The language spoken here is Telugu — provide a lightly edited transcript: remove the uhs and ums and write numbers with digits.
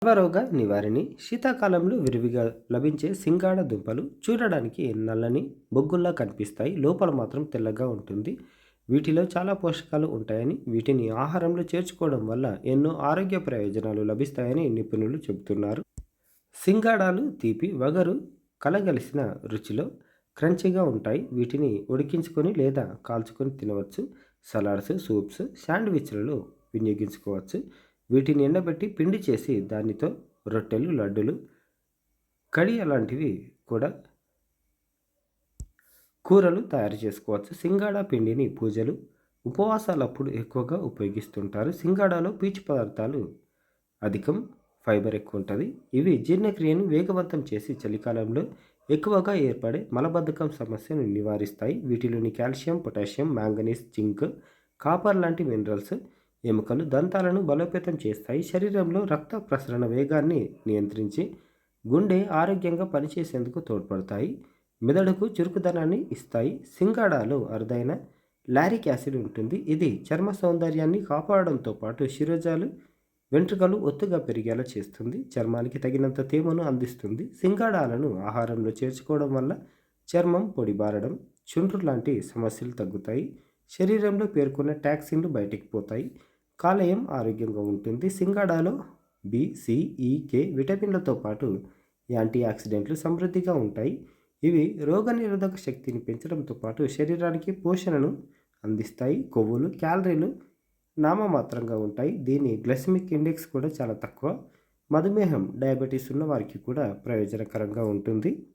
స్వరోగ నివారిణి శీతాకాలంలో విరివిగా లభించే సింగాడ దుంపలు చూడడానికి నల్లని బొగ్గుల్లా కనిపిస్తాయి. లోపల మాత్రం తెల్లగా ఉంటుంది. వీటిలో చాలా పోషకాలు ఉంటాయని, వీటిని ఆహారంలో చేర్చుకోవడం వల్ల ఎన్నో ఆరోగ్య ప్రయోజనాలు లభిస్తాయని నిపుణులు చెబుతున్నారు. సింగాడాలు తీపి, వగరు కలగలిసిన రుచిలో క్రంచీగా ఉంటాయి. వీటిని ఉడికించుకొని లేదా కాల్చుకొని తినవచ్చు. సలాడ్స్, సూప్స్, శాండ్విచ్లలో వినియోగించుకోవచ్చు. వీటిని ఎండబెట్టి పిండి చేసి దానితో రొట్టెలు, లడ్డులు, కడియ లాంటివి కూడా కూరలు తయారు చేసుకోవచ్చు. సింగాడా పిండిని పూజలు, ఉపవాసాలప్పుడు ఎక్కువగా ఉపయోగిస్తుంటారు. సింగాడాలో పీచు పదార్థాలు అధికం, ఫైబర్ ఎక్కువ ఉంటుంది. ఇవి జీర్ణక్రియను వేగవంతం చేసి చలికాలంలో ఎక్కువగా ఏర్పడే మలబద్ధకం సమస్యను నివారిస్తాయి. వీటిలోని calcium, potassium, manganese, zinc, copper లాంటి మినరల్స్ ఎముకలు, దంతాలను బలోపేతం చేస్తాయి. శరీరంలో రక్త ప్రసరణ వేగాన్ని నియంత్రించి గుండె ఆరోగ్యంగా పనిచేసేందుకు తోడ్పడతాయి. మెదడుకు చురుకుదనాన్ని ఇస్తాయి. సింగాడాలో అరుదైన లారిక్ యాసిడ్ ఉంటుంది. ఇది చర్మ సౌందర్యాన్ని కాపాడడంతో పాటు శిరోజాలు, వెంట్రుకలు ఒత్తుగా పెరిగేలా చేస్తుంది. చర్మానికి తగినంత తేమను అందిస్తుంది. సింగాడాలను ఆహారంలో చేర్చుకోవడం వల్ల చర్మం పొడిబారడం, చుండ్రు లాంటి సమస్యలు తగ్గుతాయి. శరీరంలో పేర్కొన్న టాక్సిన్లు బయటికి పోతాయి. కాలేయం ఆరోగ్యంగా ఉంటుంది. సింగాడాలో బి, సి, ఈ, కే విటమిన్లతో పాటు యాంటీ ఆక్సిడెంట్లు సమృద్ధిగా ఉంటాయి. ఇవి రోగనిరోధక శక్తిని పెంచడంతో పాటు శరీరానికి పోషణను అందిస్తాయి. కొవ్వులు, క్యాలరీలు నామమాత్రంగా ఉంటాయి. దీని గ్లైసెమిక్ ఇండెక్స్ కూడా చాలా తక్కువ. మధుమేహం, డయాబెటీస్ ఉన్న వారికి కూడా ప్రయోజనకరంగా ఉంటుంది.